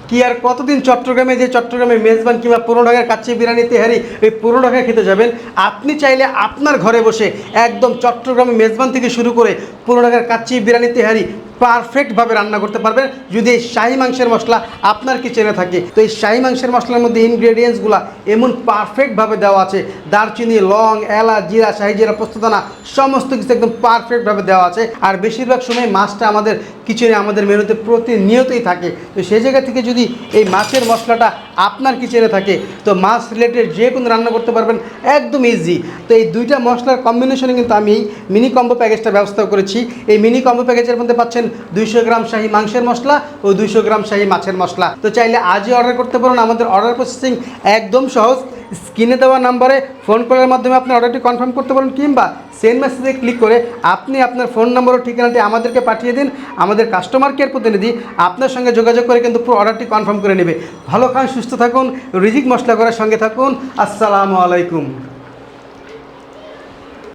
কি আর কতদিন চট্টগ্রামে মেজবান কিংবা পুরনো ঢাকার কাচ্চি বিরিয়ানি তেহারি এই পুরনো ঢাকায় খেতে যাবেন। আপনি চাইলে আপনার ঘরে বসে একদম চট্টগ্রামে মেজবান থেকে শুরু করে পুরনো ঢাকার কাচ্চি বিরিয়ানি তেহারি পারফেক্টভাবে রান্না করতে পারবেন যদি এই শাহী মাংসের মশলা আপনার কিচেনে থাকে। তো এই শাহী মাংসের মশলার মধ্যে ইনগ্রেডিয়েন্টসগুলো এমন পারফেক্টভাবে দেওয়া আছে, দারচিনি, লং, এলাচ, জিরা, শাহী জিরা, পোস্তদানা সমস্ত কিছু একদম পারফেক্টভাবে দেওয়া আছে। আর বেশিরভাগ সময় মাছটা আমাদের কিচেনে, আমাদের মেনুতে প্রতিনিয়তই থাকে। তো সেই জায়গা থেকে যদি এই মাছের মশলাটা আপনার কিচেনে থাকে তো মাছ রিলেটেড যে কোনো রান্না করতে পারবেন একদম ইজি। তো এই দুইটা মশলার কম্বিনেশনে কিন্তু আমি এই মিনি কম্বো প্যাকেজটা ব্যবস্থা করেছি। এই মিনি কম্বো প্যাকেজের মধ্যে পাচ্ছেন 200 গ্রাম শাহী মাংসের মশলা ও 200 গ্রাম শাহী মাছের মশলা। তো চাইলে আজই অর্ডার করতে পারেন। আমাদের অর্ডার প্রসেসিং একদম সহজ। স্ক্রিনে দেওয়া নাম্বারে ফোন কলের মাধ্যমে আপনি অর্ডারটি কনফার্ম করতে পারেন, কিংবা সেন্ড মেসেজে ক্লিক করে আপনি আপনার ফোন নম্বর ও ঠিকানাটি আমাদেরকে পাঠিয়ে দিন। আমাদের কাস্টমার কেয়ার প্রতিনিধি আপনার সঙ্গে যোগাযোগ করে কিন্তু পুরো অর্ডারটি কনফার্ম করে নেবে। ভালো খান, সুস্থ থাকুন, রিজিক মশলা করার সঙ্গে থাকুন। আসসালামু আলাইকুম।